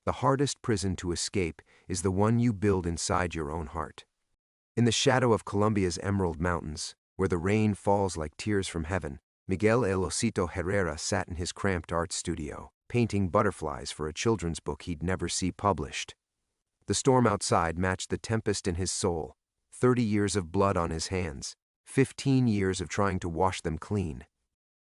The hardest prison to escape is the one you build inside your own heart. In the shadow of Colombia's Emerald Mountains, where the rain falls like tears from heaven, Miguel El Osito Herrera sat in his cramped art studio, painting butterflies for a children's book he'd never see published. The storm outside matched the tempest in his soul, 30 years of blood on his hands, 15 years of trying to wash them clean.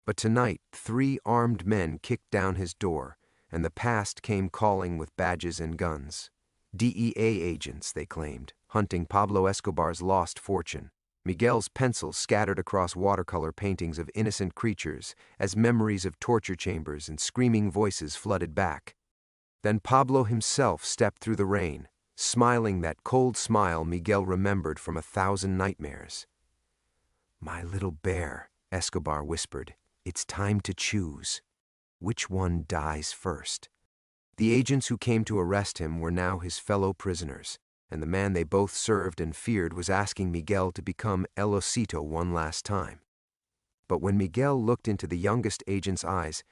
But tonight, 3 armed men kicked down his door, and the past came calling with badges and guns. DEA agents, they claimed, hunting Pablo Escobar's lost fortune. Miguel's pencils scattered across watercolor paintings of innocent creatures as memories of torture chambers and screaming voices flooded back. Then Pablo himself stepped through the rain, smiling that cold smile Miguel remembered from 1,000 nightmares. "My little bear," Escobar whispered, "it's time to choose. Which one dies first?" The agents who came to arrest him were now his fellow prisoners, and the man they both served and feared was asking Miguel to become El Osito one last time. But when Miguel looked into the youngest agent's eyes,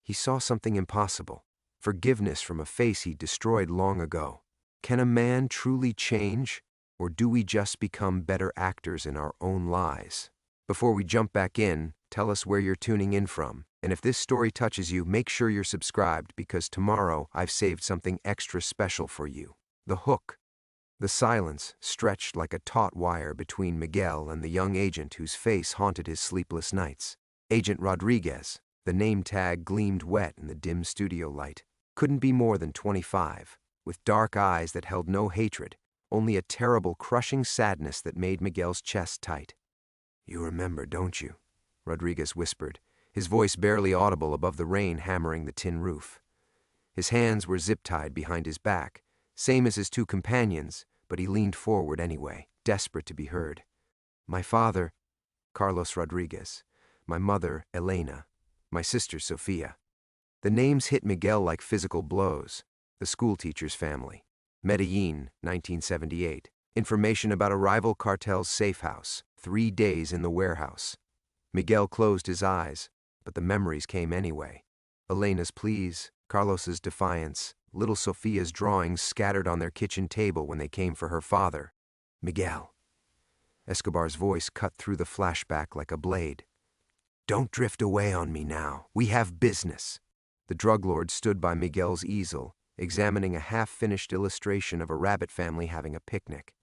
he saw something impossible, forgiveness from a face he'd destroyed long ago. Can a man truly change, or do we just become better actors in our own lies? Before we jump back in, tell us where you're tuning in from, and if this story touches you, make sure you're subscribed because tomorrow I've saved something extra special for you. The hook. The silence stretched like a taut wire between Miguel and the young agent whose face haunted his sleepless nights. Agent Rodriguez, the name tag gleamed wet in the dim studio light, couldn't be more than 25, with dark eyes that held no hatred, only a terrible, crushing sadness that made Miguel's chest tight. "You remember, don't you?" Rodriguez whispered, his voice barely audible above the rain hammering the tin roof. His hands were zip-tied behind his back, same as his 2 companions, but he leaned forward anyway, desperate to be heard. "My father, Carlos Rodriguez. My mother, Elena. My sister, Sofia." The names hit Miguel like physical blows. The schoolteacher's family. Medellín, 1978. Information about a rival cartel's safe house. 3 days in the warehouse. Miguel closed his eyes, but the memories came anyway. Elena's pleas, Carlos's defiance, little Sofia's drawings scattered on their kitchen table when they came for her father. "Miguel." Escobar's voice cut through the flashback like a blade. "Don't drift away on me now. We have business." The drug lord stood by Miguel's easel, examining a half-finished illustration of a rabbit family having a picnic.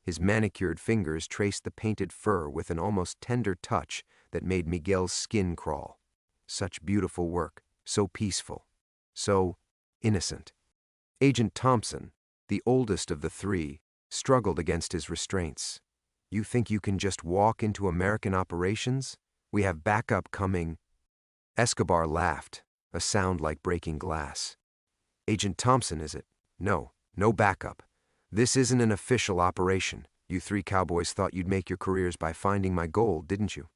His manicured fingers traced the painted fur with an almost tender touch that made Miguel's skin crawl. Such beautiful work, so peaceful, so innocent. Agent Thompson, the oldest of the 3, struggled against his restraints. "You think you can just walk into American operations? We have backup coming." Escobar laughed, a sound like breaking glass. "Agent Thompson, is it? No backup. This isn't an official operation. You 3 cowboys thought you'd make your careers by finding my gold, didn't you?"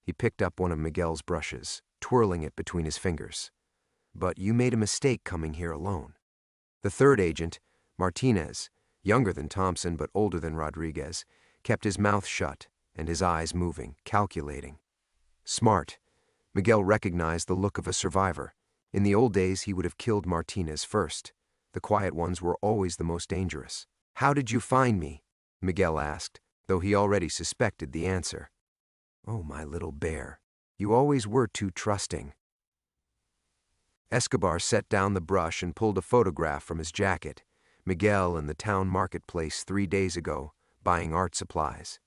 He picked up one of Miguel's brushes, twirling it between his fingers. "But you made a mistake coming here alone." The 3rd agent, Martinez, younger than Thompson but older than Rodriguez, kept his mouth shut and his eyes moving, calculating. Smart. Miguel recognized the look of a survivor. In the old days, he would have killed Martinez first. The quiet ones were always the most dangerous. "How did you find me?" Miguel asked, though he already suspected the answer. "Oh, my little bear. You always were too trusting." Escobar set down the brush and pulled a photograph from his jacket. Miguel in the town marketplace 3 days ago, buying art supplies.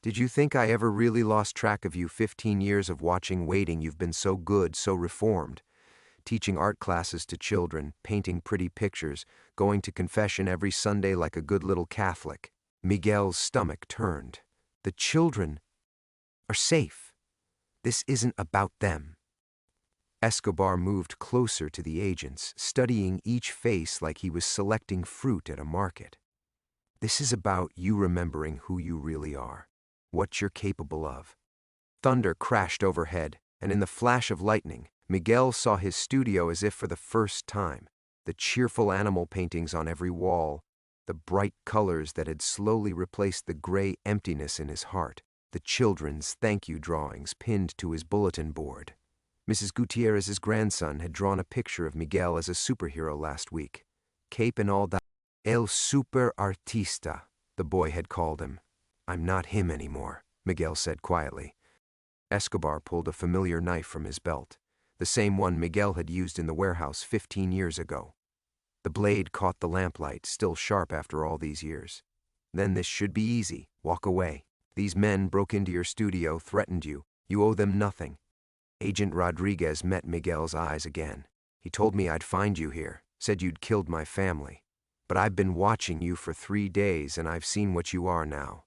"Did you think I ever really lost track of you? 15 years of watching, waiting. You've been so good, so reformed. Teaching art classes to children, painting pretty pictures, going to confession every Sunday like a good little Catholic." Miguel's stomach turned. The children are safe. This isn't about them. Escobar moved closer to the agents, studying each face like he was selecting fruit at a market. "This is about you remembering who you really are, what you're capable of." Thunder crashed overhead, and in the flash of lightning, Miguel saw his studio as if for the first time. The cheerful animal paintings on every wall, the bright colors that had slowly replaced the gray emptiness in his heart, the children's thank you drawings pinned to his bulletin board. Mrs. Gutierrez's grandson had drawn a picture of Miguel as a superhero last week. cape and all that. El super artista, the boy had called him. I'm not him anymore, Miguel said quietly. Escobar pulled a familiar knife from his belt, the same one Miguel had used in the warehouse 15 years ago. The blade caught the lamplight, still sharp after all these years. Then this should be easy. Walk away. These men broke into your studio, threatened you. You owe them nothing. Agent Rodriguez met Miguel's eyes again. He told me I'd find you here, said you'd killed my family. But I've been watching you for 3 days and I've seen what you are now.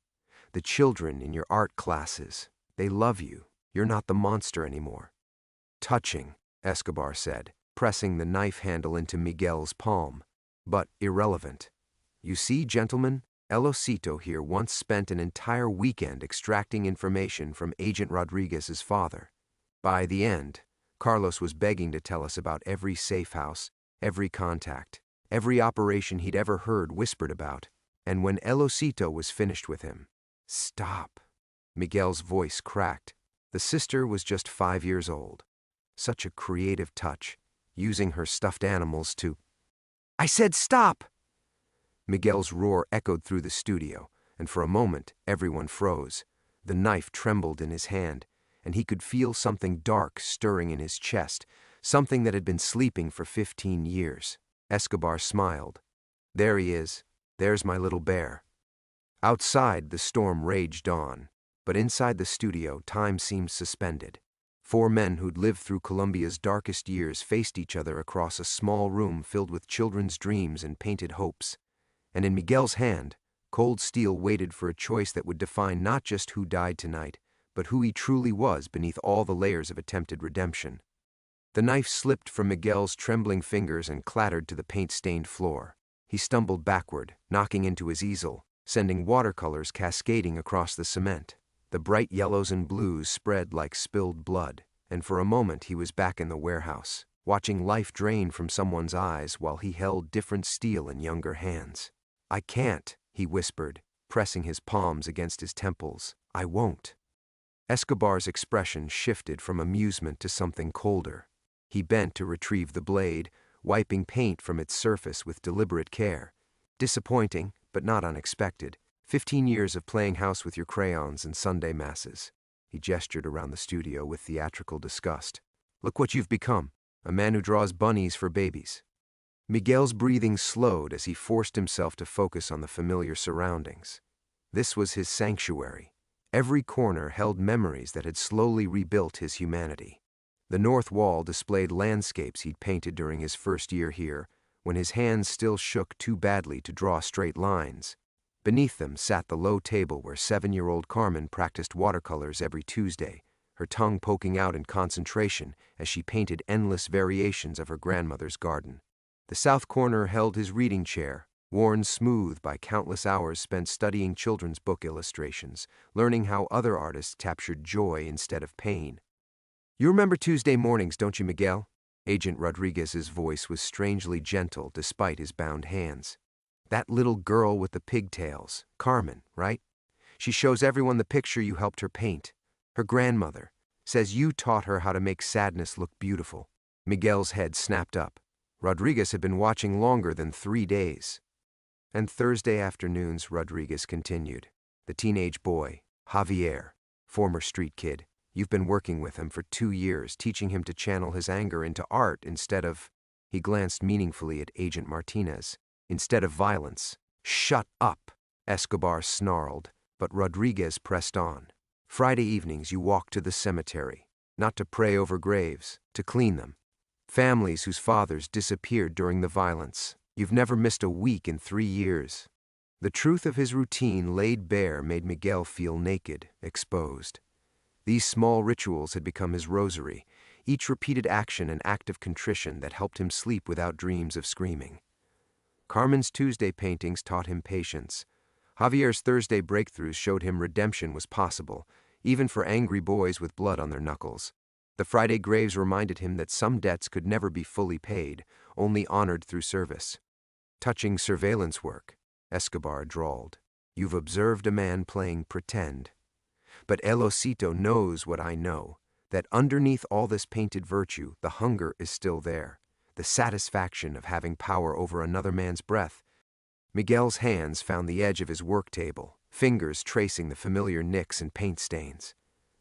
The children in your art classes, they love you. You're not the monster anymore. Touching, Escobar said, pressing the knife handle into Miguel's palm. But irrelevant. You see, gentlemen, El Osito here once spent an entire weekend extracting information from Agent Rodriguez's father. By the end, Carlos was begging to tell us about every safe house, every contact, every operation he'd ever heard whispered about. And when El Osito was finished with him, "Stop." Miguel's voice cracked. The sister was just 5 years old. Such a creative touch, using her stuffed animals to... I said stop! Miguel's roar echoed through the studio, and for a moment everyone froze. The knife trembled in his hand, and he could feel something dark stirring in his chest, something that had been sleeping for 15 years. Escobar smiled. There he is. There's my little bear. Outside, the storm raged on, but inside the studio, time seemed suspended. 4 men who'd lived through Colombia's darkest years faced each other across a small room filled with children's dreams and painted hopes. And in Miguel's hand, cold steel waited for a choice that would define not just who died tonight, but who he truly was beneath all the layers of attempted redemption. The knife slipped from Miguel's trembling fingers and clattered to the paint-stained floor. He stumbled backward, knocking into his easel, sending watercolors cascading across the cement. The bright yellows and blues spread like spilled blood, and for a moment he was back in the warehouse, watching life drain from someone's eyes while he held different steel in younger hands. I can't, he whispered, pressing his palms against his temples. I won't. Escobar's expression shifted from amusement to something colder. He bent to retrieve the blade, wiping paint from its surface with deliberate care. Disappointing, but not unexpected. 15 years of playing house with your crayons and Sunday masses. He gestured around the studio with theatrical disgust. Look what you've become, a man who draws bunnies for babies. Miguel's breathing slowed as he forced himself to focus on the familiar surroundings. This was his sanctuary. Every corner held memories that had slowly rebuilt his humanity. The north wall displayed landscapes he'd painted during his first year here, when his hands still shook too badly to draw straight lines. Beneath them sat the low table where 7-year-old Carmen practiced watercolors every Tuesday, her tongue poking out in concentration as she painted endless variations of her grandmother's garden. The south corner held his reading chair, worn smooth by countless hours spent studying children's book illustrations, learning how other artists captured joy instead of pain. You remember Tuesday mornings, don't you, Miguel? Agent Rodriguez's voice was strangely gentle despite his bound hands. That little girl with the pigtails, Carmen, right? She shows everyone the picture you helped her paint. Her grandmother says you taught her how to make sadness look beautiful. Miguel's head snapped up. Rodriguez had been watching longer than 3 days. And Thursday afternoons, Rodriguez continued. The teenage boy, Javier, former street kid. You've been working with him for 2 years, teaching him to channel his anger into art instead of... He glanced meaningfully at Agent Martinez. Instead of violence. Shut up, Escobar snarled, but Rodriguez pressed on. Friday evenings you walked to the cemetery, not to pray over graves, to clean them. Families whose fathers disappeared during the violence. You've never missed a week in 3 years. The truth of his routine laid bare made Miguel feel naked, exposed. These small rituals had become his rosary, each repeated action an act of contrition that helped him sleep without dreams of screaming. Carmen's Tuesday paintings taught him patience. Javier's Thursday breakthroughs showed him redemption was possible, even for angry boys with blood on their knuckles. The Friday graves reminded him that some debts could never be fully paid, only honored through service. Touching surveillance work, Escobar drawled. You've observed a man playing pretend. But El Osito knows what I know, that underneath all this painted virtue, the hunger is still there. the satisfaction of having power over another man's breath. Miguel's hands found the edge of his work table, fingers tracing the familiar nicks and paint stains.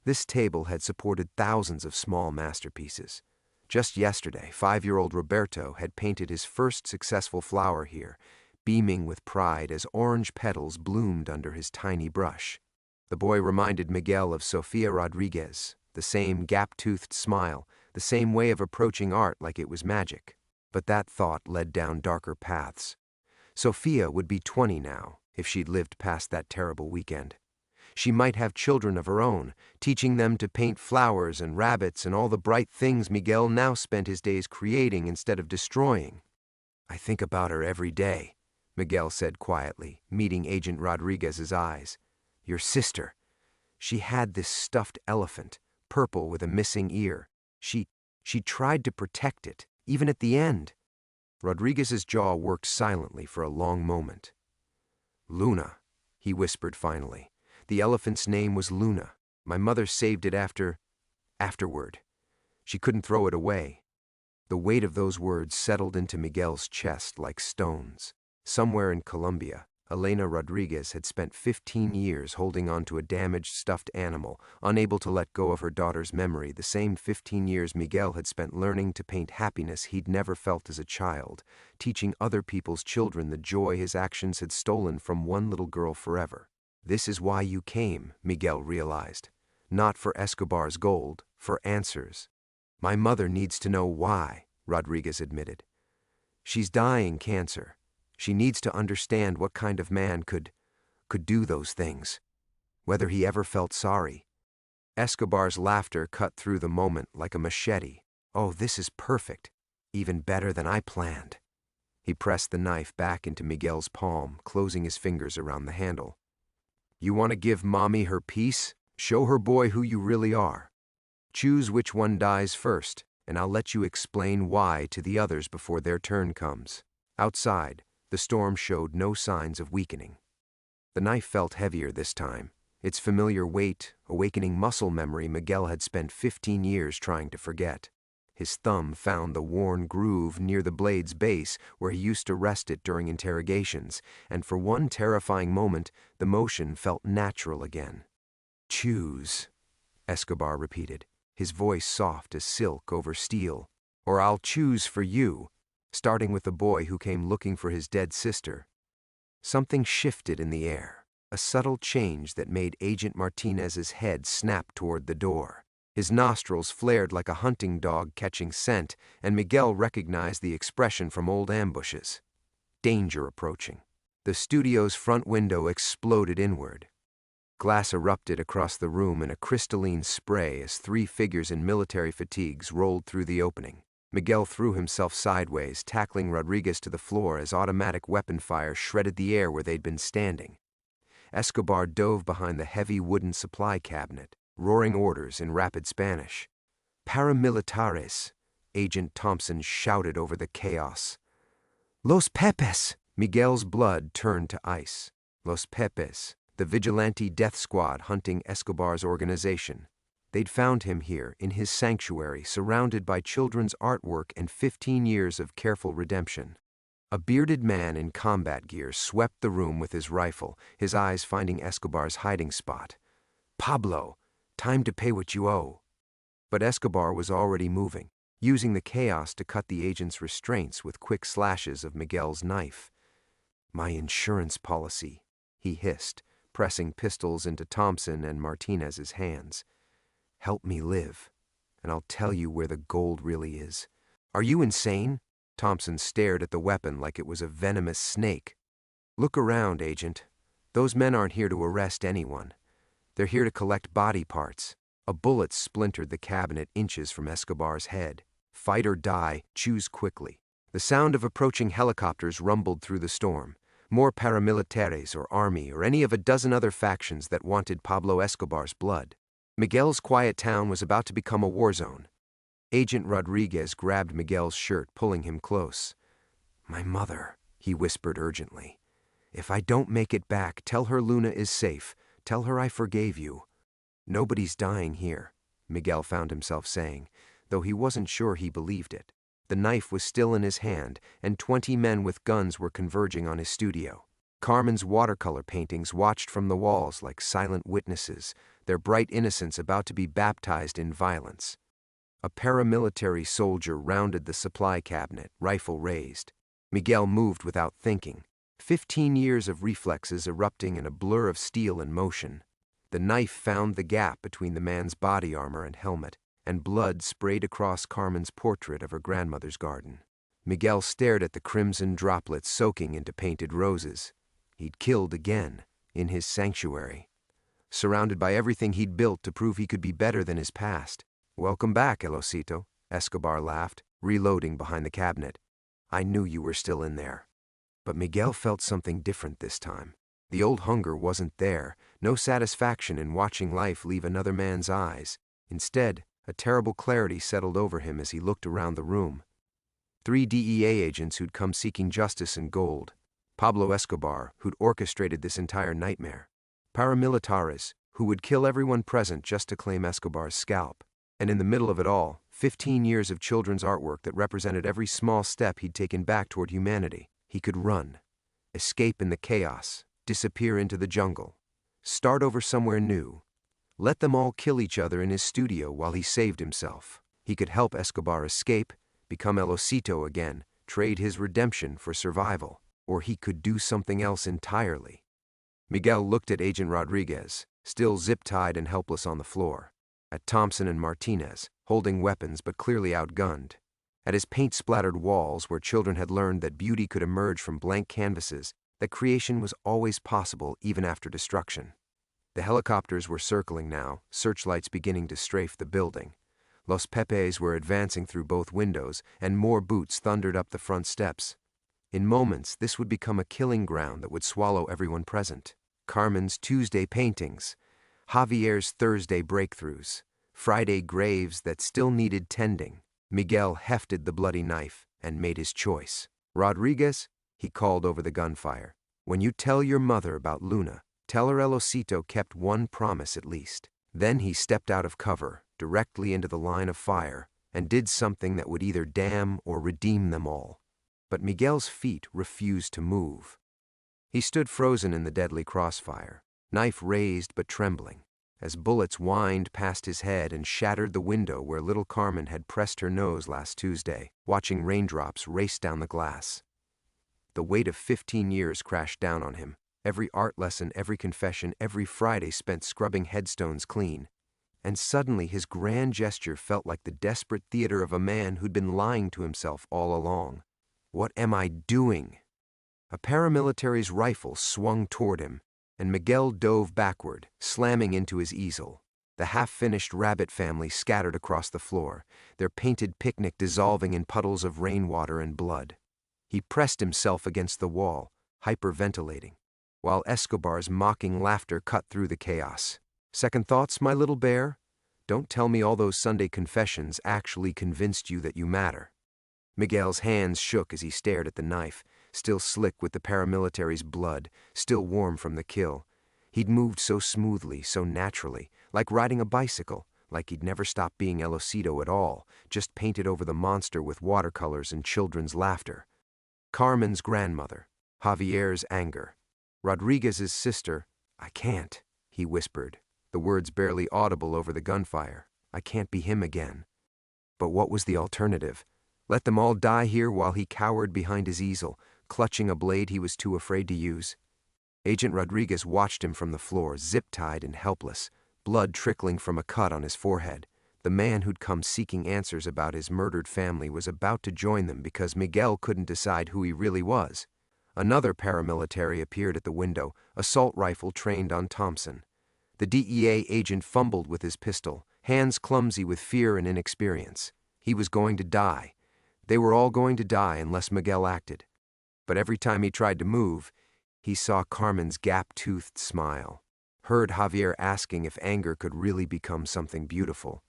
This table had supported thousands of small masterpieces. Just yesterday, 5-year-old Roberto had painted his first successful flower here, beaming with pride as orange petals bloomed under his tiny brush. The boy reminded Miguel of Sofia Rodriguez, the same gap-toothed smile, the same way of approaching art like it was magic. But that thought led down darker paths. Sofia would be 20 now, if she'd lived past that terrible weekend. She might have children of her own, teaching them to paint flowers and rabbits and all the bright things Miguel now spent his days creating instead of destroying. "I think about her every day," Miguel said quietly, meeting Agent Rodriguez's eyes. "Your sister. She had this stuffed elephant, purple with a missing ear. She tried to protect it, even at the end." Rodriguez's jaw worked silently for a long moment. "Luna," he whispered finally. "The elephant's name was Luna. My mother saved it afterward. She couldn't throw it away." The weight of those words settled into Miguel's chest like stones. Somewhere in Colombia, Elena Rodriguez had spent 15 years holding on to a damaged stuffed animal, unable to let go of her daughter's memory, the same 15 years Miguel had spent learning to paint happiness he'd never felt as a child, teaching other people's children the joy his actions had stolen from one little girl forever. "This is why you came," Miguel realized. "Not for Escobar's gold, for answers." "My mother needs to know why," Rodriguez admitted. "She's dying cancer. She needs to understand what kind of man could do those things. Whether he ever felt sorry." Escobar's laughter cut through the moment like a machete. "Oh, this is perfect. Even better than I planned." He pressed the knife back into Miguel's palm, closing his fingers around the handle. "You want to give Mommy her peace? Show her boy who you really are. Choose which one dies first, and I'll let you explain why to the others before their turn comes." Outside, the storm showed no signs of weakening. The knife felt heavier this time, its familiar weight awakening muscle memory Miguel had spent 15 years trying to forget. His thumb found the worn groove near the blade's base where he used to rest it during interrogations, and for one terrifying moment, the motion felt natural again. "Choose," Escobar repeated, his voice soft as silk over steel. "Or I'll choose for you," starting with the boy who came looking for his dead sister. Something shifted in the air, a subtle change that made Agent Martinez's head snap toward the door. His nostrils flared like a hunting dog catching scent, and Miguel recognized the expression from old ambushes. Danger approaching. The studio's front window exploded inward. Glass erupted across the room in a crystalline spray as 3 figures in military fatigues rolled through the opening. Miguel threw himself sideways, tackling Rodriguez to the floor as automatic weapon fire shredded the air where they'd been standing. Escobar dove behind the heavy wooden supply cabinet, roaring orders in rapid Spanish. "Paramilitares," Agent Thompson shouted over the chaos. "Los Pepes!" Miguel's blood turned to ice. Los Pepes, the vigilante death squad hunting Escobar's organization. They'd found him here, in his sanctuary, surrounded by children's artwork and 15 years of careful redemption. A bearded man in combat gear swept the room with his rifle, his eyes finding Escobar's hiding spot. "Pablo, time to pay what you owe." But Escobar was already moving, using the chaos to cut the agent's restraints with quick slashes of Miguel's knife. "My insurance policy," he hissed, pressing pistols into Thompson and Martinez's hands. "Help me live, and I'll tell you where the gold really is." "Are you insane?" Thompson stared at the weapon like it was a venomous snake. "Look around, Agent. Those men aren't here to arrest anyone. They're here to collect body parts." A bullet splintered the cabinet inches from Escobar's head. "Fight or die, choose quickly." The sound of approaching helicopters rumbled through the storm. More paramilitares or army or any of a dozen other factions that wanted Pablo Escobar's blood. Miguel's quiet town was about to become a war zone. Agent Rodriguez grabbed Miguel's shirt, pulling him close. "My mother," he whispered urgently. "If I don't make it back, tell her Luna is safe. Tell her I forgave you." "Nobody's dying here," Miguel found himself saying, though he wasn't sure he believed it. The knife was still in his hand, and 20 men with guns were converging on his studio. Carmen's watercolor paintings watched from the walls like silent witnesses, their bright innocence about to be baptized in violence. A paramilitary soldier rounded the supply cabinet, rifle raised. Miguel moved without thinking, 15 years of reflexes erupting in a blur of steel and motion. The knife found the gap between the man's body armor and helmet, and blood sprayed across Carmen's portrait of her grandmother's garden. Miguel stared at the crimson droplets soaking into painted roses. He'd killed again, in his sanctuary. Surrounded by everything he'd built to prove he could be better than his past. "Welcome back, El Osito," Escobar laughed, reloading behind the cabinet. "I knew you were still in there." But Miguel felt something different this time. The old hunger wasn't there, no satisfaction in watching life leave another man's eyes. Instead, a terrible clarity settled over him as he looked around the room. 3 DEA agents who'd come seeking justice and gold. Pablo Escobar, who'd orchestrated this entire nightmare. Paramilitares, who would kill everyone present just to claim Escobar's scalp. And in the middle of it all, 15 years of children's artwork that represented every small step he'd taken back toward humanity. He could run, escape in the chaos, disappear into the jungle, start over somewhere new. Let them all kill each other in his studio while he saved himself. He could help Escobar escape, become El Osito again, trade his redemption for survival, or he could do something else entirely. Miguel looked at Agent Rodriguez, still zip-tied and helpless on the floor, at Thompson and Martinez, holding weapons but clearly outgunned, at his paint-splattered walls where children had learned that beauty could emerge from blank canvases, that creation was always possible even after destruction. The helicopters were circling now, searchlights beginning to strafe the building. Los Pepes were advancing through both windows, and more boots thundered up the front steps. In moments, this would become a killing ground that would swallow everyone present. Carmen's Tuesday paintings, Javier's Thursday breakthroughs, Friday graves that still needed tending. Miguel hefted the bloody knife and made his choice. "Rodriguez," he called over the gunfire, "when you tell your mother about Luna, tell her El Osito kept one promise at least." Then he stepped out of cover, directly into the line of fire, and did something that would either damn or redeem them all. But Miguel's feet refused to move. He stood frozen in the deadly crossfire, knife raised but trembling, as bullets whined past his head and shattered the window where little Carmen had pressed her nose last Tuesday, watching raindrops race down the glass. The weight of 15 years crashed down on him, every art lesson, every confession, every Friday spent scrubbing headstones clean. And suddenly his grand gesture felt like the desperate theater of a man who'd been lying to himself all along. "What am I doing?" A paramilitary's rifle swung toward him, and Miguel dove backward, slamming into his easel. The half-finished rabbit family scattered across the floor, their painted picnic dissolving in puddles of rainwater and blood. He pressed himself against the wall, hyperventilating, while Escobar's mocking laughter cut through the chaos. "Second thoughts, my little bear? Don't tell me all those Sunday confessions actually convinced you that you matter." Miguel's hands shook as he stared at the knife, still slick with the paramilitary's blood, still warm from the kill. He'd moved so smoothly, so naturally, like riding a bicycle, like he'd never stopped being El Osito at all, just painted over the monster with watercolors and children's laughter. Carmen's grandmother, Javier's anger, Rodriguez's sister. "I can't," he whispered, the words barely audible over the gunfire. "I can't be him again." But what was the alternative? Let them all die here while he cowered behind his easel, clutching a blade he was too afraid to use? Agent Rodriguez watched him from the floor, zip-tied and helpless, blood trickling from a cut on his forehead. The man who'd come seeking answers about his murdered family was about to join them because Miguel couldn't decide who he really was. Another paramilitary appeared at the window, assault rifle trained on Thompson. The DEA agent fumbled with his pistol, hands clumsy with fear and inexperience. He was going to die. They were all going to die unless Miguel acted. But every time he tried to move, he saw Carmen's gap-toothed smile, heard Javier asking if anger could really become something beautiful,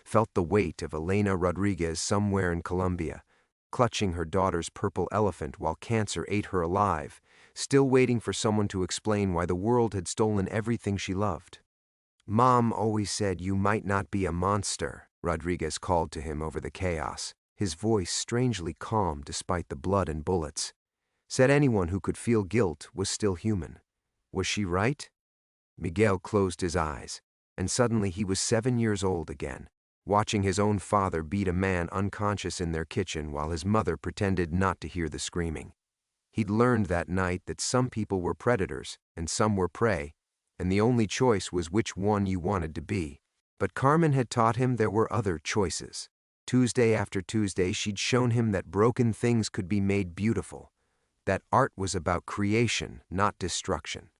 felt the weight of Elena Rodriguez somewhere in Colombia, clutching her daughter's purple elephant while cancer ate her alive, still waiting for someone to explain why the world had stolen everything she loved. "Mom always said you might not be a monster," Rodriguez called to him over the chaos, his voice strangely calm despite the blood and bullets, said anyone who could feel guilt was still human. Was she right? Miguel closed his eyes, and suddenly he was 7 years old again, watching his own father beat a man unconscious in their kitchen while his mother pretended not to hear the screaming. He'd learned that night that some people were predators and some were prey, and the only choice was which one you wanted to be. But Carmen had taught him there were other choices. Tuesday after Tuesday, she'd shown him that broken things could be made beautiful, that art was about creation, not destruction,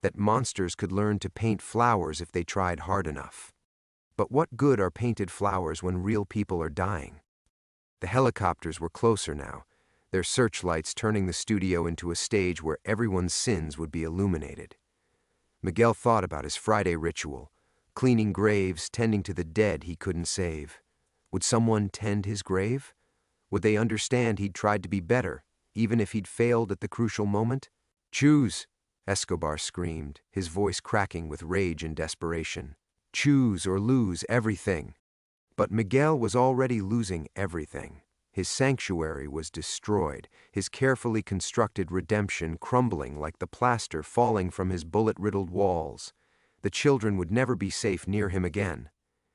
that monsters could learn to paint flowers if they tried hard enough. But what good are painted flowers when real people are dying? The helicopters were closer now, their searchlights turning the studio into a stage where everyone's sins would be illuminated. Miguel thought about his Friday ritual, cleaning graves, tending to the dead he couldn't save. Would someone tend his grave? Would they understand he'd tried to be better, even if he'd failed at the crucial moment? "Choose!" Escobar screamed, his voice cracking with rage and desperation. "Choose or lose everything." But Miguel was already losing everything. His sanctuary was destroyed, his carefully constructed redemption crumbling like the plaster falling from his bullet-riddled walls. The children would never be safe near him again.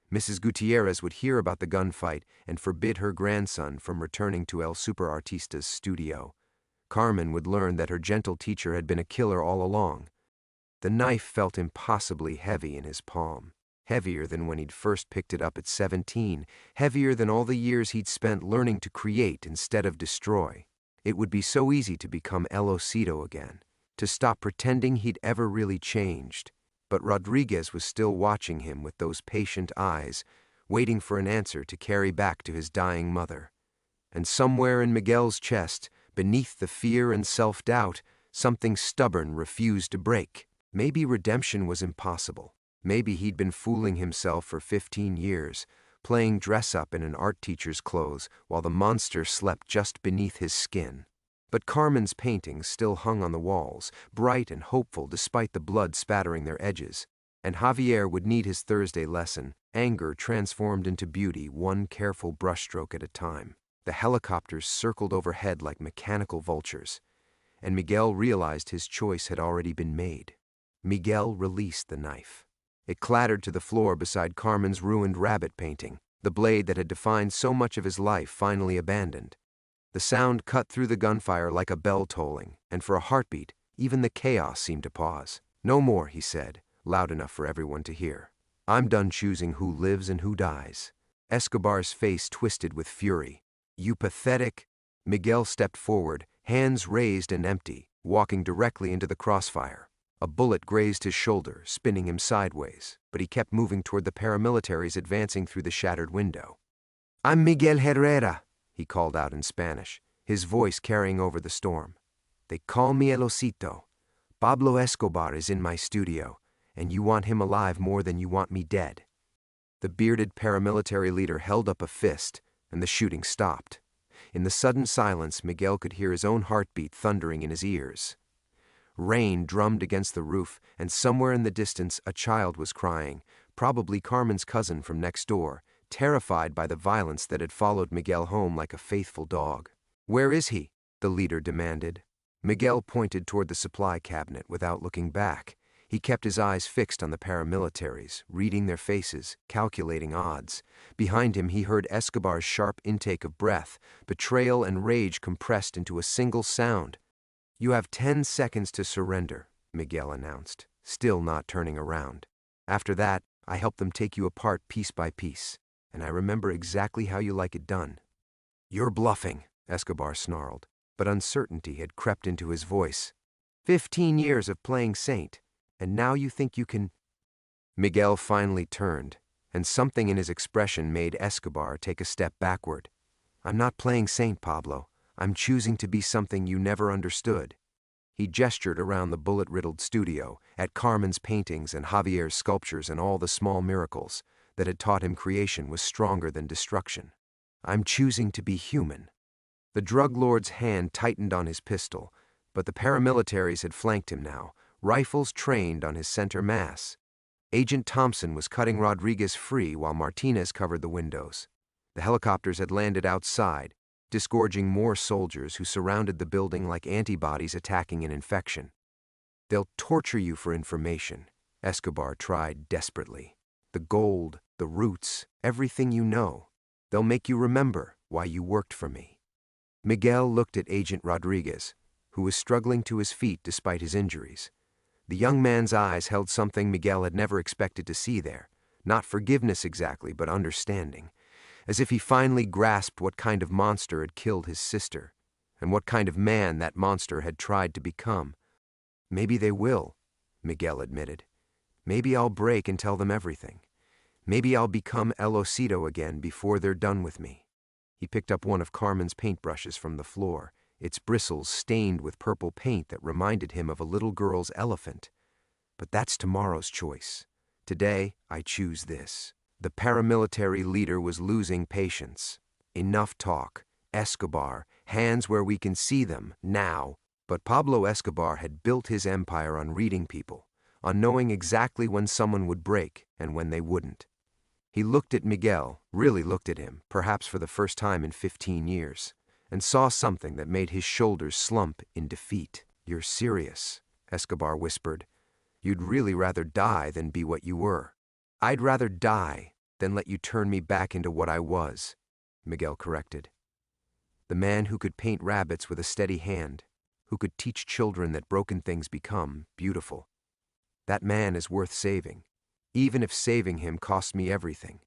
Mrs. Gutierrez would hear about the gunfight and forbid her grandson from returning to El Superartista's studio. Carmen would learn that her gentle teacher had been a killer all along. The knife felt impossibly heavy in his palm, heavier than when he'd first picked it up at 17, heavier than all the years he'd spent learning to create instead of destroy. It would be so easy to become El Osito again, to stop pretending he'd ever really changed. But Rodriguez was still watching him with those patient eyes, waiting for an answer to carry back to his dying mother. And somewhere in Miguel's chest, beneath the fear and self-doubt, something stubborn refused to break. Maybe redemption was impossible. Maybe he'd been fooling himself for 15 years, playing dress-up in an art teacher's clothes while the monster slept just beneath his skin. But Carmen's paintings still hung on the walls, bright and hopeful despite the blood spattering their edges. And Javier would need his Thursday lesson, anger transformed into beauty, one careful brushstroke at a time. The helicopters circled overhead like mechanical vultures, and Miguel realized his choice had already been made. Miguel released the knife. It clattered to the floor beside Carmen's ruined rabbit painting, the blade that had defined so much of his life finally abandoned. The sound cut through the gunfire like a bell tolling, and for a heartbeat, even the chaos seemed to pause. "No more," he said, loud enough for everyone to hear. "I'm done choosing who lives and who dies." Escobar's face twisted with fury. "You pathetic—" Miguel stepped forward, hands raised and empty, walking directly into the crossfire. A bullet grazed his shoulder, spinning him sideways, but he kept moving toward the paramilitaries advancing through the shattered window. "I'm Miguel Herrera," he called out in Spanish, his voice carrying over the storm. "They call me El Osito. Pablo Escobar is in my studio, and you want him alive more than you want me dead." The bearded paramilitary leader held up a fist, and the shooting stopped. In the sudden silence, Miguel could hear his own heartbeat thundering in his ears. Rain drummed against the roof, and somewhere in the distance a child was crying, probably Carmen's cousin from next door, terrified by the violence that had followed Miguel home like a faithful dog. "Where is he?" the leader demanded. Miguel pointed toward the supply cabinet without looking back. He kept his eyes fixed on the paramilitaries, reading their faces, calculating odds. Behind him he heard Escobar's sharp intake of breath, betrayal and rage compressed into a single sound. "You have 10 seconds to surrender," Miguel announced, still not turning around. "After that, I help them take you apart piece by piece, and I remember exactly how you like it done." "You're bluffing," Escobar snarled, but uncertainty had crept into his voice. 15 years of playing saint, and now you think you can—" Miguel finally turned, and something in his expression made Escobar take a step backward. "I'm not playing saint, Pablo. I'm choosing to be something you never understood." He gestured around the bullet-riddled studio, at Carmen's paintings and Javier's sculptures and all the small miracles that had taught him creation was stronger than destruction. "I'm choosing to be human." The drug lord's hand tightened on his pistol, but the paramilitaries had flanked him now, rifles trained on his center mass. Agent Thompson was cutting Rodriguez free while Martinez covered the windows. The helicopters had landed outside, disgorging more soldiers who surrounded the building like antibodies attacking an infection. "They'll torture you for information," Escobar tried desperately. "The gold, the roots, everything you know. They'll make you remember why you worked for me." Miguel looked at Agent Rodriguez, who was struggling to his feet despite his injuries. The young man's eyes held something Miguel had never expected to see there. Not forgiveness exactly, but understanding. As if he finally grasped what kind of monster had killed his sister, and what kind of man that monster had tried to become. "Maybe they will," Miguel admitted. "Maybe I'll break and tell them everything. Maybe I'll become El Osito again before they're done with me." He picked up one of Carmen's paintbrushes from the floor, its bristles stained with purple paint that reminded him of a little girl's elephant. "But that's tomorrow's choice. Today, I choose this." The paramilitary leader was losing patience. Enough talk. Escobar, hands where we can see them, now. But Pablo Escobar had built his empire on reading people, on knowing exactly when someone would break and when they wouldn't. He looked at Miguel, really looked at him, perhaps for the first time in 15 years, and saw something that made his shoulders slump in defeat. "You're serious," Escobar whispered. "You'd really rather die than be what you were." "I'd rather die than let you turn me back into what I was," Miguel corrected. "The man who could paint rabbits with a steady hand, who could teach children that broken things become beautiful. That man is worth saving, even if saving him cost me everything."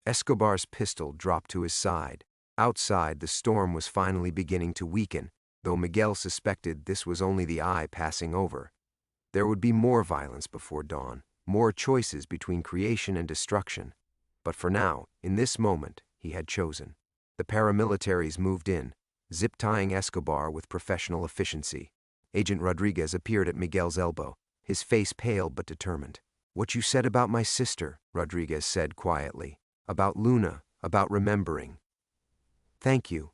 Escobar's pistol dropped to his side. Outside, the storm was finally beginning to weaken, though Miguel suspected this was only the eye passing over. There would be more violence before dawn, more choices between creation and destruction. But for now, in this moment, he had chosen. The paramilitaries moved in, zip-tying Escobar with professional efficiency. Agent Rodriguez appeared at Miguel's elbow, his face pale but determined. "What you said about my sister," Rodriguez said quietly. "About Luna, about remembering." "Thank you."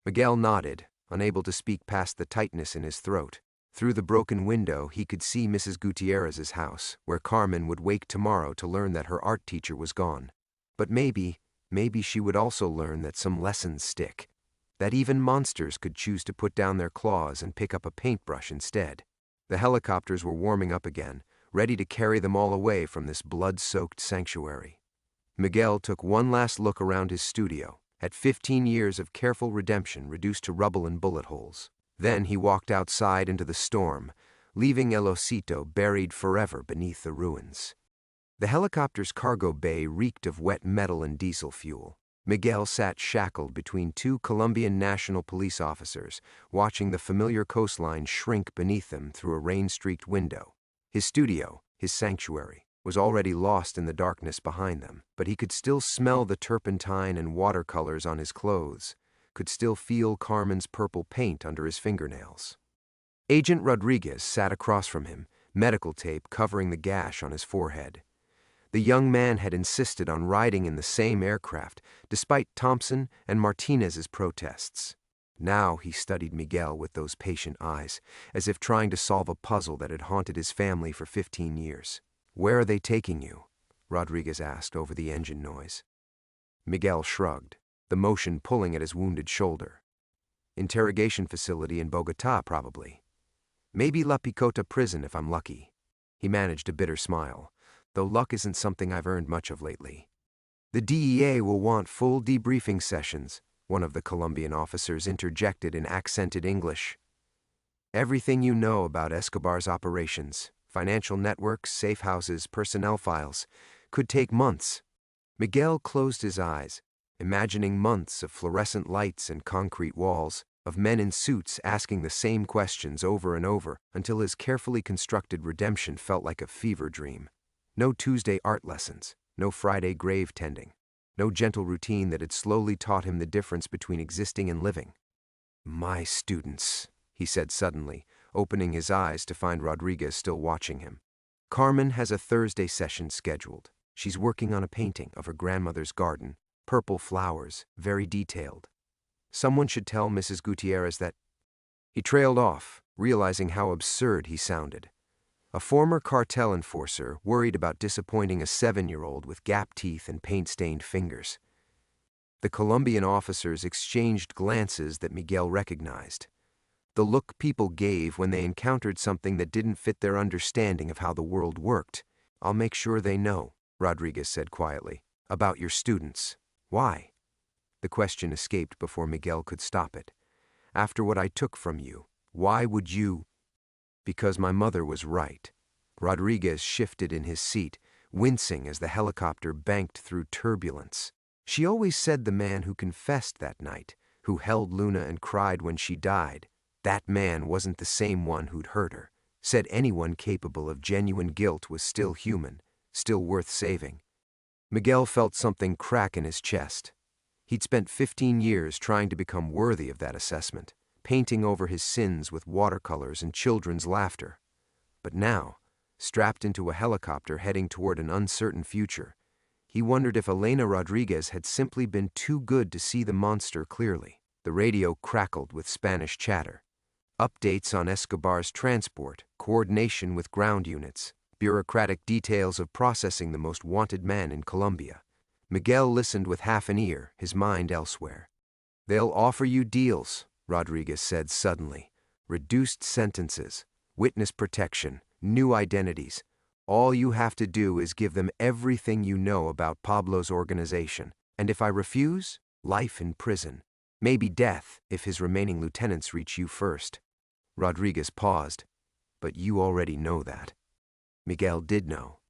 Miguel nodded, unable to speak past the tightness in his throat. Through the broken window, he could see Mrs. Gutierrez's house, where Carmen would wake tomorrow to learn that her art teacher was gone. But maybe she would also learn that some lessons stick, that even monsters could choose to put down their claws and pick up a paintbrush instead. The helicopters were warming up again, ready to carry them all away from this blood-soaked sanctuary. Miguel took one last look around his studio, at 15 years of careful redemption reduced to rubble and bullet holes. Then he walked outside into the storm, leaving El Osito buried forever beneath the ruins. The helicopter's cargo bay reeked of wet metal and diesel fuel. Miguel sat shackled between two Colombian National Police officers, watching the familiar coastline shrink beneath them through a rain-streaked window. His studio, his sanctuary, was already lost in the darkness behind them, but he could still smell the turpentine and watercolors on his clothes, could still feel Carmen's purple paint under his fingernails. Agent Rodriguez sat across from him, medical tape covering the gash on his forehead. The young man had insisted on riding in the same aircraft, despite Thompson and Martinez's protests. Now he studied Miguel with those patient eyes, as if trying to solve a puzzle that had haunted his family for 15 years. "Where are they taking you?" Rodriguez asked over the engine noise. Miguel shrugged, the motion pulling at his wounded shoulder. "Interrogation facility in Bogotá, probably. Maybe La Picota prison if I'm lucky." He managed a bitter smile, though luck isn't something I've earned much of lately. "The DEA will want full debriefing sessions," one of the Colombian officers interjected in accented English. "Everything you know about Escobar's operations, financial networks, safe houses, personnel files, could take months." Miguel closed his eyes, imagining months of fluorescent lights and concrete walls, of men in suits asking the same questions over and over until his carefully constructed redemption felt like a fever dream. No Tuesday art lessons, no Friday grave tending, no gentle routine that had slowly taught him the difference between existing and living. "My students," he said suddenly, opening his eyes to find Rodriguez still watching him. "Carmen has a Thursday session scheduled. She's working on a painting of her grandmother's garden, purple flowers, very detailed. Someone should tell Mrs. Gutierrez that—" He trailed off, realizing how absurd he sounded. A former cartel enforcer worried about disappointing a 7-year-old with gap teeth and paint-stained fingers. The Colombian officers exchanged glances that Miguel recognized. The look people gave when they encountered something that didn't fit their understanding of how the world worked. "I'll make sure they know," Rodriguez said quietly. "About your students." "Why?" The question escaped before Miguel could stop it. "After what I took from you, why would you—" "Because my mother was right." Rodriguez shifted in his seat, wincing as the helicopter banked through turbulence. She always said the man who confessed that night, who held Luna and cried when she died, that man wasn't the same one who'd hurt her. Said anyone capable of genuine guilt was still human, still worth saving. Miguel felt something crack in his chest. He'd spent 15 years trying to become worthy of that assessment, painting over his sins with watercolors and children's laughter. But now, strapped into a helicopter heading toward an uncertain future, he wondered if Elena Rodriguez had simply been too good to see the monster clearly. The radio crackled with Spanish chatter. Updates on Escobar's transport, coordination with ground units, bureaucratic details of processing the most wanted man in Colombia. Miguel listened with half an ear, his mind elsewhere. "They'll offer you deals," Rodriguez said suddenly. "Reduced sentences, witness protection, new identities. All you have to do is give them everything you know about Pablo's organization. And if I refuse, life in prison. Maybe death if his remaining lieutenants reach you first." Rodriguez paused. "But you already know that." Miguel did know.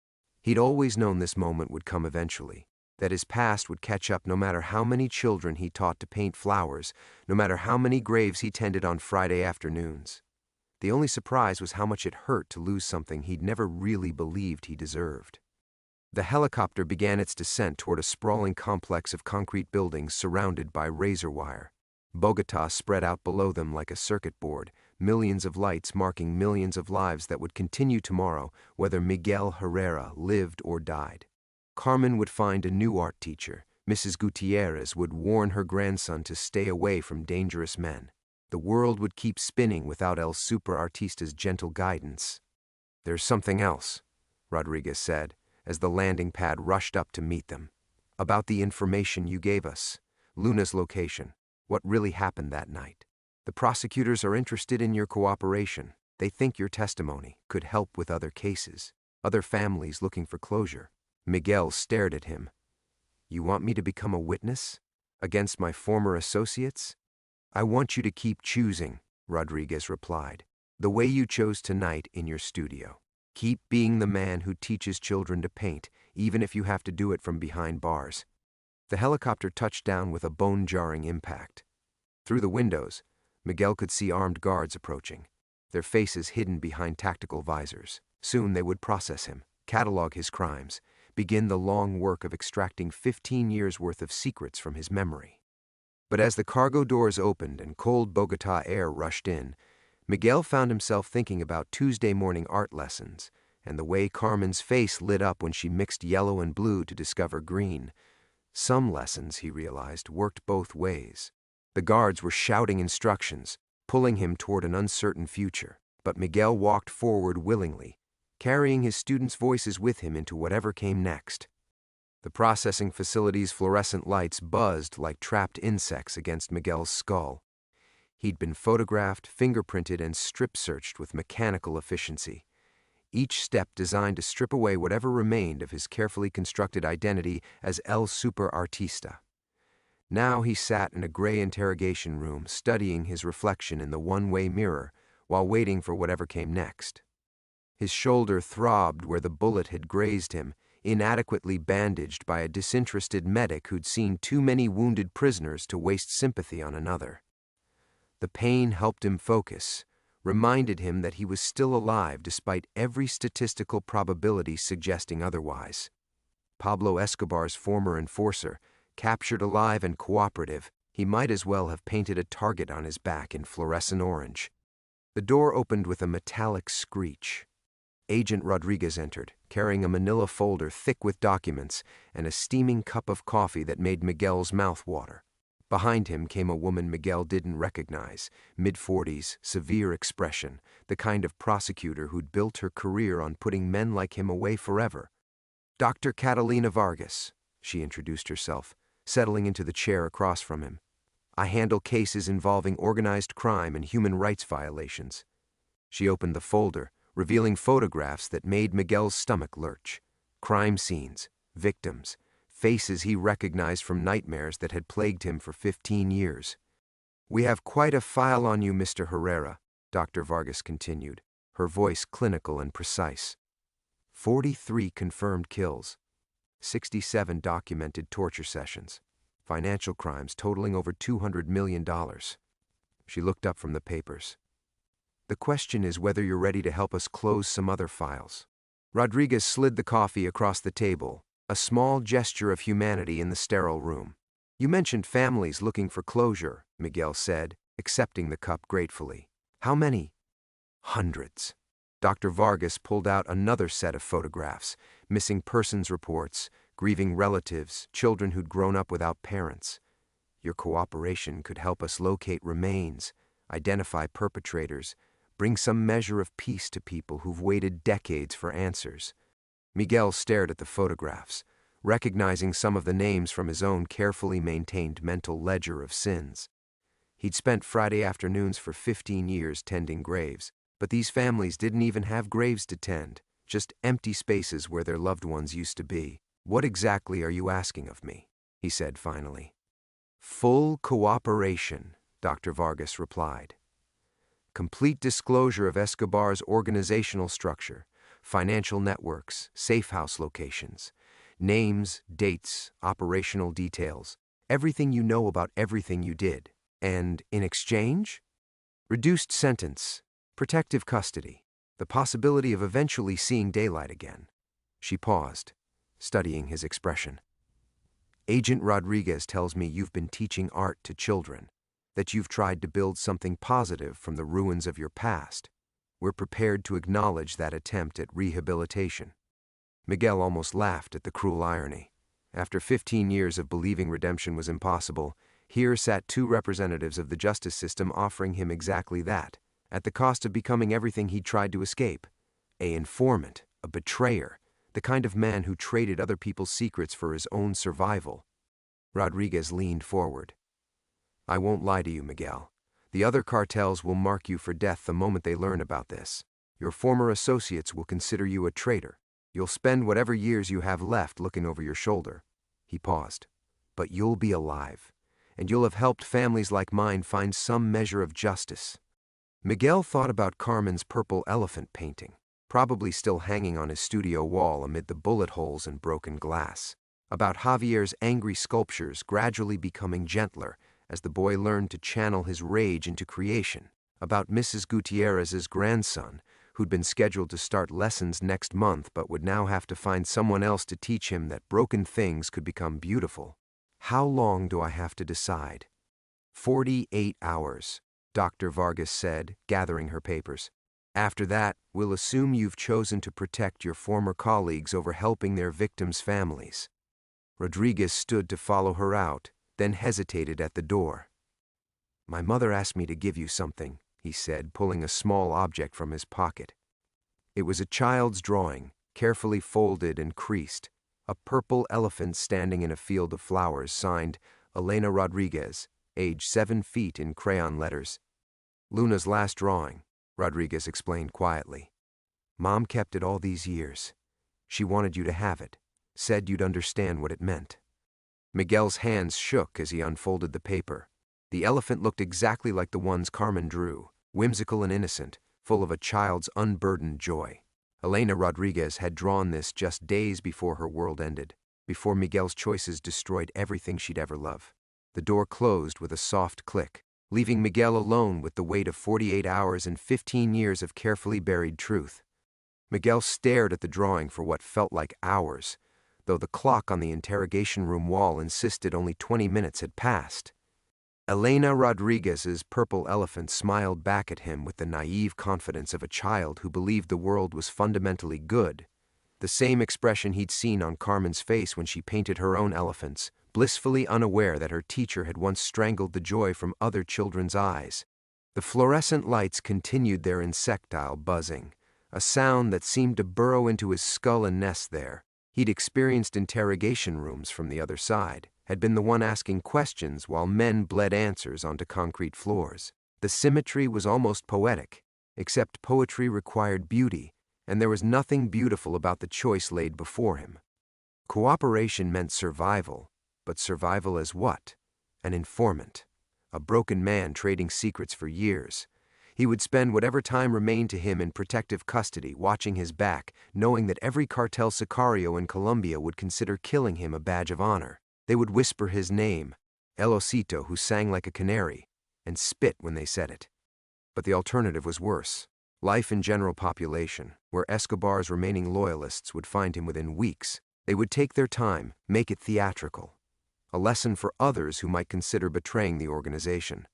He'd always known this moment would come eventually, that his past would catch up no matter how many children he taught to paint flowers, no matter how many graves he tended on Friday afternoons. The only surprise was how much it hurt to lose something he'd never really believed he deserved. The helicopter began its descent toward a sprawling complex of concrete buildings surrounded by razor wire. Bogotá spread out below them like a circuit board, millions of lights marking millions of lives that would continue tomorrow, whether Miguel Herrera lived or died. Carmen would find a new art teacher. Mrs. Gutierrez would warn her grandson to stay away from dangerous men. The world would keep spinning without El Super Artista's gentle guidance. "There's something else," Rodriguez said, as the landing pad rushed up to meet them. "About the information you gave us, Luna's location, what really happened that night. The prosecutors are interested in your cooperation. They think your testimony could help with other cases, other families looking for closure." Miguel stared at him. "You want me to become a witness? Against my former associates?" "I want you to keep choosing," Rodriguez replied, "the way you chose tonight in your studio. Keep being the man who teaches children to paint, even if you have to do it from behind bars." The helicopter touched down with a bone-jarring impact. Through the windows, Miguel could see armed guards approaching, their faces hidden behind tactical visors. Soon they would process him, catalog his crimes, begin the long work of extracting 15 years' worth of secrets from his memory. But as the cargo doors opened and cold Bogotá air rushed in, Miguel found himself thinking about Tuesday morning art lessons and the way Carmen's face lit up when she mixed yellow and blue to discover green. Some lessons, he realized, worked both ways. The guards were shouting instructions, pulling him toward an uncertain future, but Miguel walked forward willingly, carrying his students' voices with him into whatever came next. The processing facility's fluorescent lights buzzed like trapped insects against Miguel's skull. He'd been photographed, fingerprinted, and strip-searched with mechanical efficiency, each step designed to strip away whatever remained of his carefully constructed identity as El Super Artista. Now he sat in a gray interrogation room, studying his reflection in the one-way mirror while waiting for whatever came next. His shoulder throbbed where the bullet had grazed him, inadequately bandaged by a disinterested medic who'd seen too many wounded prisoners to waste sympathy on another. The pain helped him focus, reminded him that he was still alive despite every statistical probability suggesting otherwise. Pablo Escobar's former enforcer, captured alive and cooperative, he might as well have painted a target on his back in fluorescent orange. The door opened with a metallic screech. Agent Rodriguez entered, carrying a manila folder thick with documents and a steaming cup of coffee that made Miguel's mouth water. Behind him came a woman Miguel didn't recognize, mid-40s, severe expression, the kind of prosecutor who'd built her career on putting men like him away forever. "Dr. Catalina Vargas," she introduced herself. settling into the chair across from him. "I handle cases involving organized crime and human rights violations." She opened the folder, revealing photographs that made Miguel's stomach lurch. Crime scenes, victims, faces he recognized from nightmares that had plagued him for 15 years. "We have quite a file on you, Mr. Herrera," Dr. Vargas continued, her voice clinical and precise. 43 confirmed kills, 67 documented torture sessions, financial crimes totaling over $200 million. She looked up from the papers. "The question is whether you're ready to help us close some other files." Rodriguez slid the coffee across the table, a small gesture of humanity in the sterile room. "You mentioned families looking for closure," Miguel said, accepting the cup gratefully. "How many?" "Hundreds." Dr. Vargas pulled out another set of photographs, missing persons reports, grieving relatives, children who'd grown up without parents. "Your cooperation could help us locate remains, identify perpetrators, bring some measure of peace to people who've waited decades for answers." Miguel stared at the photographs, recognizing some of the names from his own carefully maintained mental ledger of sins. He'd spent Friday afternoons for 15 years tending graves, but these families didn't even have graves to tend, just empty spaces where their loved ones used to be. "What exactly are you asking of me?" he said finally. "Full cooperation," Dr. Vargas replied. "Complete disclosure of Escobar's organizational structure, financial networks, safe house locations, names, dates, operational details, everything you know about everything you did. And in exchange? Reduced sentence, protective custody, the possibility of eventually seeing daylight again." She paused, studying his expression. "Agent Rodriguez tells me you've been teaching art to children, that you've tried to build something positive from the ruins of your past. We're prepared to acknowledge that attempt at rehabilitation." Miguel almost laughed at the cruel irony. After 15 years of believing redemption was impossible, here sat two representatives of the justice system offering him exactly that, at the cost of becoming everything he'd tried to escape. An informant, a betrayer, the kind of man who traded other people's secrets for his own survival. Rodriguez leaned forward. "I won't lie to you, Miguel. The other cartels will mark you for death the moment they learn about this. Your former associates will consider you a traitor. You'll spend whatever years you have left looking over your shoulder." He paused. "But you'll be alive, and you'll have helped families like mine find some measure of justice." Miguel thought about Carmen's purple elephant painting, probably still hanging on his studio wall amid the bullet holes and broken glass. About Javier's angry sculptures gradually becoming gentler as the boy learned to channel his rage into creation. About Mrs. Gutierrez's grandson, who'd been scheduled to start lessons next month but would now have to find someone else to teach him that broken things could become beautiful. "How long do I have to decide?" 48 hours, Dr. Vargas said, gathering her papers. "After that, we'll assume you've chosen to protect your former colleagues over helping their victims' families." Rodriguez stood to follow her out, then hesitated at the door. "My mother asked me to give you something," he said, pulling a small object from his pocket. It was a child's drawing, carefully folded and creased, a purple elephant standing in a field of flowers, signed Elena Rodriguez, age 7 feet, in crayon letters. "Luna's last drawing," Rodriguez explained quietly. "Mom kept it all these years. She wanted you to have it, said you'd understand what it meant." Miguel's hands shook as he unfolded the paper. The elephant looked exactly like the ones Carmen drew, whimsical and innocent, full of a child's unburdened joy. Elena Rodriguez had drawn this just days before her world ended, before Miguel's choices destroyed everything she'd ever loved. The door closed with a soft click, leaving Miguel alone with the weight of 48 hours and 15 years of carefully buried truth. Miguel stared at the drawing for what felt like hours, though the clock on the interrogation room wall insisted only 20 minutes had passed. Elena Rodriguez's purple elephant smiled back at him with the naive confidence of a child who believed the world was fundamentally good, the same expression he'd seen on Carmen's face when she painted her own elephants, blissfully unaware that her teacher had once strangled the joy from other children's eyes. The fluorescent lights continued their insectile buzzing, a sound that seemed to burrow into his skull and nest there. He'd experienced interrogation rooms from the other side, had been the one asking questions while men bled answers onto concrete floors. The symmetry was almost poetic, except poetry required beauty, and there was nothing beautiful about the choice laid before him. Cooperation meant survival, but survival as what? An informant. A broken man trading secrets for years. He would spend whatever time remained to him in protective custody, watching his back, knowing that every cartel sicario in Colombia would consider killing him a badge of honor. They would whisper his name, El Osito, who sang like a canary, and spit when they said it. But the alternative was worse. Life in general population, where Escobar's remaining loyalists would find him within weeks. They would take their time, make it theatrical. A lesson for others who might consider betraying the organization.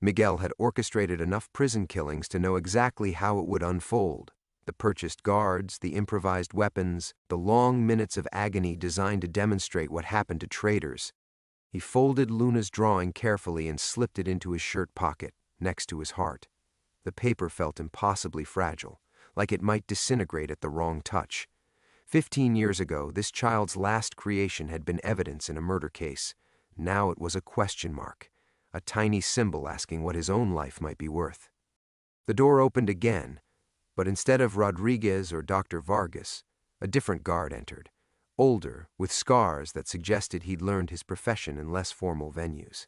Miguel had orchestrated enough prison killings to know exactly how it would unfold. The purchased guards, the improvised weapons, the long minutes of agony designed to demonstrate what happened to traitors. He folded Luna's drawing carefully and slipped it into his shirt pocket, next to his heart. The paper felt impossibly fragile, like it might disintegrate at the wrong touch. 15 years ago, this child's last creation had been evidence in a murder case. Now it was a question mark, a tiny symbol asking what his own life might be worth. The door opened again, but instead of Rodriguez or Dr. Vargas, a different guard entered, older, with scars that suggested he'd learned his profession in less formal venues.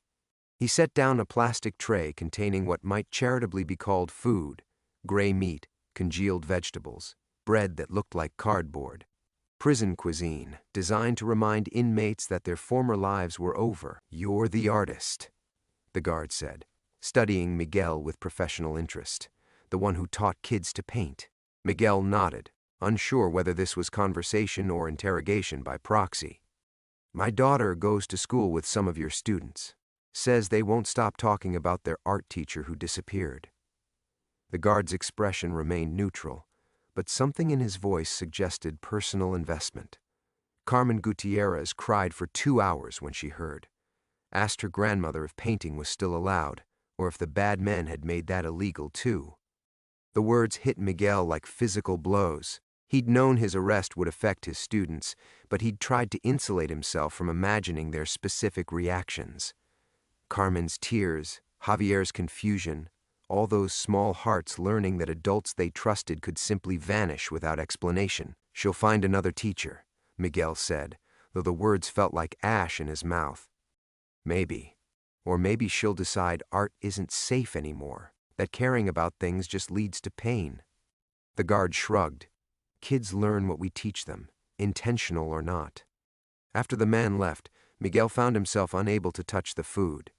He set down a plastic tray containing what might charitably be called food: gray meat, congealed vegetables, bread that looked like cardboard. Prison cuisine, designed to remind inmates that their former lives were over. "You're the artist," the guard said, studying Miguel with professional interest, the one who taught kids to paint. Miguel nodded, unsure whether this was conversation or interrogation by proxy. "My daughter goes to school with some of your students. Says they won't stop talking about their art teacher who disappeared." The guard's expression remained neutral, but something in his voice suggested personal investment. Carmen Gutierrez cried for 2 hours when she heard. Asked her grandmother if painting was still allowed, or if the bad men had made that illegal too. The words hit Miguel like physical blows. He'd known his arrest would affect his students, but he'd tried to insulate himself from imagining their specific reactions. Carmen's tears, Javier's confusion, all those small hearts learning that adults they trusted could simply vanish without explanation. "She'll find another teacher," Miguel said, though the words felt like ash in his mouth. Maybe. Or maybe she'll decide art isn't safe anymore, that caring about things just leads to pain. The guard shrugged. "Kids learn what we teach them, intentional or not." After the man left, Miguel found himself unable to touch the food.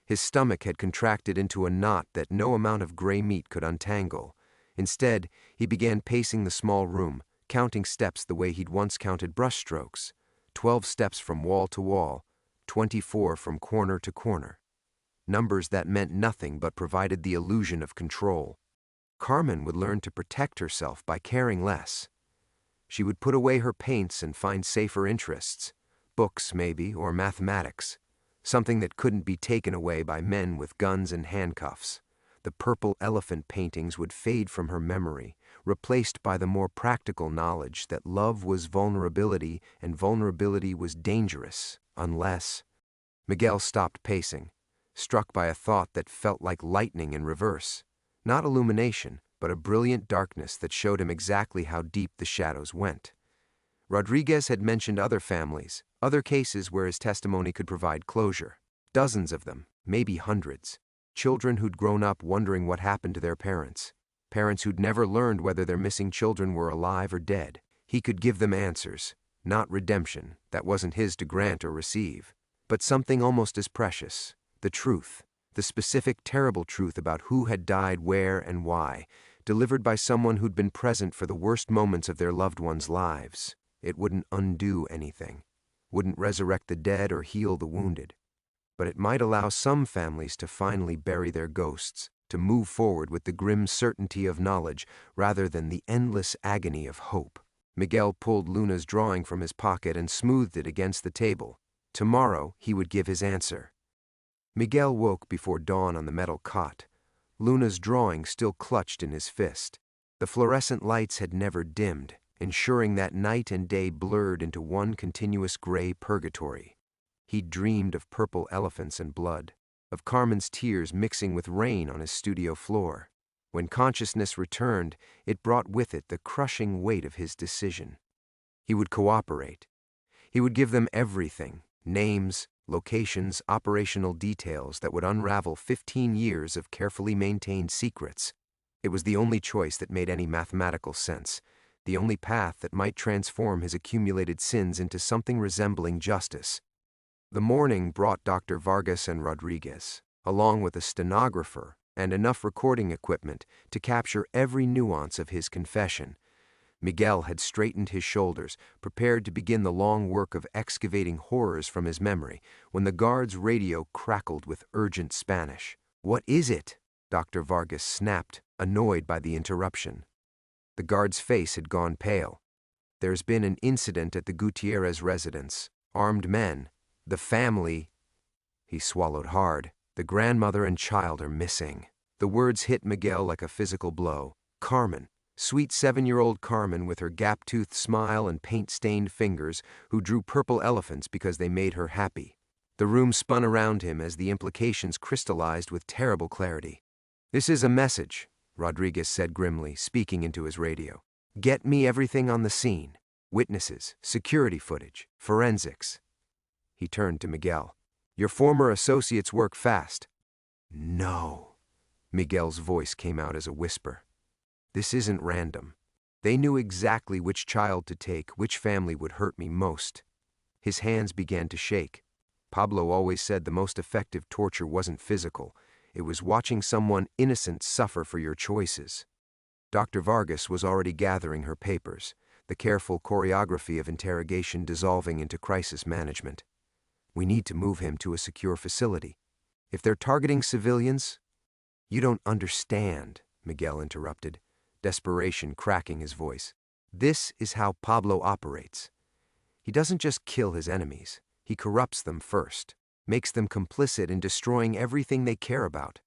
His stomach had contracted into a knot that no amount of gray meat could untangle. Instead, he began pacing the small room, counting steps the way he'd once counted brushstrokes. 12 steps from wall to wall, 24 from corner to corner. Numbers that meant nothing but provided the illusion of control. Carmen would learn to protect herself by caring less. She would put away her paints and find safer interests. Books, maybe, or mathematics. Something that couldn't be taken away by men with guns and handcuffs. The purple elephant paintings would fade from her memory, replaced by the more practical knowledge that love was vulnerability and vulnerability was dangerous, unless... Miguel stopped pacing, struck by a thought that felt like lightning in reverse. Not illumination, but a brilliant darkness that showed him exactly how deep the shadows went. Rodriguez had mentioned other families, other cases where his testimony could provide closure. Dozens of them, maybe hundreds. Children who'd grown up wondering what happened to their parents. Parents who'd never learned whether their missing children were alive or dead. He could give them answers, not redemption, that wasn't his to grant or receive, but something almost as precious, the truth, the specific terrible truth about who had died where and why, delivered by someone who'd been present for the worst moments of their loved ones' lives. It wouldn't undo anything, wouldn't resurrect the dead or heal the wounded. But it might allow some families to finally bury their ghosts, to move forward with the grim certainty of knowledge rather than the endless agony of hope. Miguel pulled Luna's drawing from his pocket and smoothed it against the table. Tomorrow he would give his answer. Miguel woke before dawn on the metal cot, Luna's drawing still clutched in his fist. The fluorescent lights had never dimmed, ensuring that night and day blurred into one continuous gray purgatory. He dreamed of purple elephants and blood, of Carmen's tears mixing with rain on his studio floor. When consciousness returned, it brought with it the crushing weight of his decision. He would cooperate. He would give them everything: names, locations, operational details that would unravel 15 years of carefully maintained secrets. It was the only choice that made any mathematical sense, the only path that might transform his accumulated sins into something resembling justice. The morning brought Dr. Vargas and Rodriguez, along with a stenographer and enough recording equipment to capture every nuance of his confession. Miguel had straightened his shoulders, prepared to begin the long work of excavating horrors from his memory, when the guard's radio crackled with urgent Spanish. "What is it?" Dr. Vargas snapped, annoyed by the interruption. The guard's face had gone pale. "There's been an incident at the Gutierrez residence. Armed men. The family—" He swallowed hard. "The grandmother and child are missing." The words hit Miguel like a physical blow. Carmen, sweet 7-year-old Carmen with her gap-toothed smile and paint-stained fingers, who drew purple elephants because they made her happy. The room spun around him as the implications crystallized with terrible clarity. "This is a message," Rodriguez said grimly, speaking into his radio. "Get me everything on the scene. Witnesses, security footage, forensics." He turned to Miguel. "Your former associates work fast." "No." Miguel's voice came out as a whisper. "This isn't random. They knew exactly which child to take, which family would hurt me most." His hands began to shake. Pablo always said the most effective torture wasn't physical. It was watching someone innocent suffer for your choices. Dr. Vargas was already gathering her papers, the careful choreography of interrogation dissolving into crisis management. "We need to move him to a secure facility. If they're targeting civilians—" "You don't understand," Miguel interrupted, desperation cracking his voice. "This is how Pablo operates. He doesn't just kill his enemies. He corrupts them first, makes them complicit in destroying everything they care about."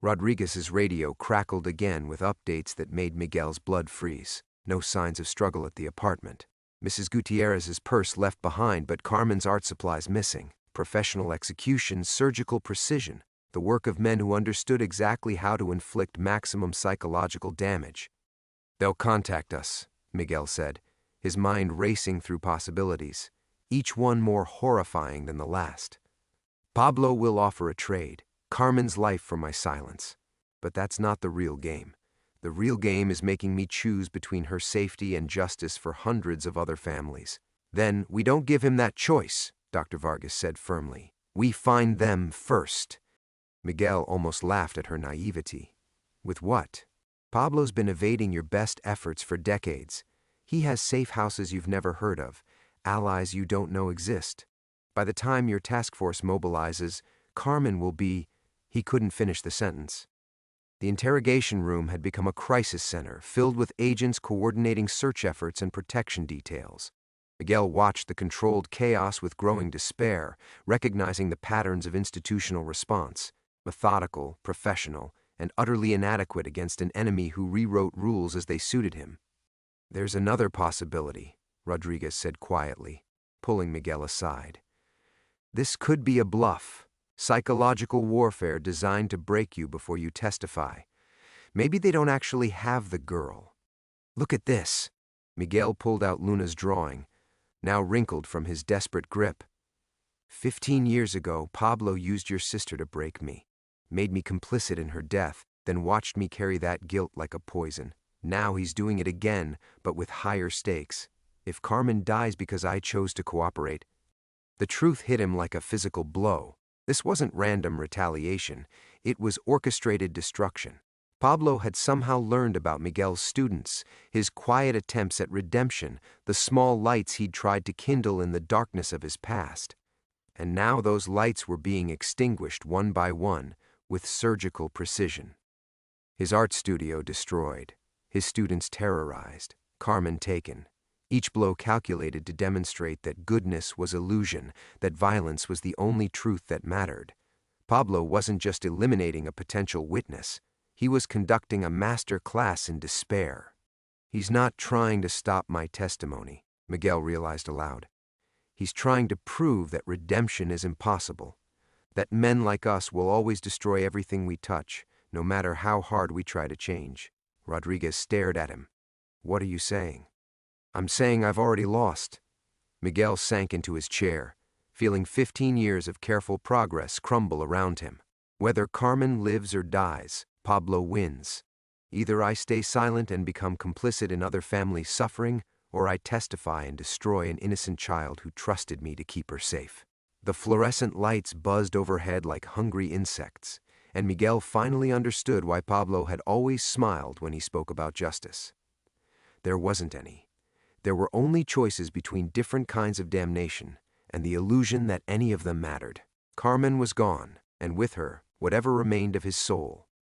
Rodriguez's radio crackled again with updates that made Miguel's blood freeze. No signs of struggle at the apartment. Mrs. Gutierrez's purse left behind, but Carmen's art supplies missing. Professional execution, surgical precision, the work of men who understood exactly how to inflict maximum psychological damage. "They'll contact us," Miguel said, his mind racing through possibilities, each one more horrifying than the last. "Pablo will offer a trade, Carmen's life for my silence. But that's not the real game. The real game is making me choose between her safety and justice for hundreds of other families." "Then we don't give him that choice," Dr. Vargas said firmly. "We find them first." Miguel almost laughed at her naivety. "With what? Pablo's been evading your best efforts for decades. He has safe houses you've never heard of, allies you don't know exist. By the time your task force mobilizes, Carmen will be—" He couldn't finish the sentence. The interrogation room had become a crisis center, filled with agents coordinating search efforts and protection details. Miguel watched the controlled chaos with growing despair, recognizing the patterns of institutional response: methodical, professional, and utterly inadequate against an enemy who rewrote rules as they suited him. "There's another possibility," Rodriguez said quietly, pulling Miguel aside. "This could be a bluff. Psychological warfare designed to break you before you testify. Maybe they don't actually have the girl. Look at this." Miguel pulled out Luna's drawing, now wrinkled from his desperate grip. 15 years ago, Pablo used your sister to break me, made me complicit in her death, then watched me carry that guilt like a poison. Now he's doing it again, but with higher stakes. If Carmen dies because I chose to cooperate—" The truth hit him like a physical blow. This wasn't random retaliation. It was orchestrated destruction. Pablo had somehow learned about Miguel's students, his quiet attempts at redemption, the small lights he'd tried to kindle in the darkness of his past. And now those lights were being extinguished one by one, with surgical precision. His art studio destroyed, his students terrorized, Carmen taken. Each blow calculated to demonstrate that goodness was illusion, that violence was the only truth that mattered. Pablo wasn't just eliminating a potential witness. He was conducting a master class in despair. "He's not trying to stop my testimony," Miguel realized aloud. He's trying to prove that redemption is impossible, that men like us will always destroy everything we touch, no matter how hard we try to change. Rodriguez stared at him. What are you saying? I'm saying I've already lost. Miguel sank into his chair, feeling 15 years of careful progress crumble around him. Whether Carmen lives or dies, Pablo wins. Either I stay silent and become complicit in other families' suffering, or I testify and destroy an innocent child who trusted me to keep her safe. The fluorescent lights buzzed overhead like hungry insects, and Miguel finally understood why Pablo had always smiled when he spoke about justice. There wasn't any. There were only choices between different kinds of damnation, and the illusion that any of them mattered. Carmen was gone, and with her, whatever remained of his soul.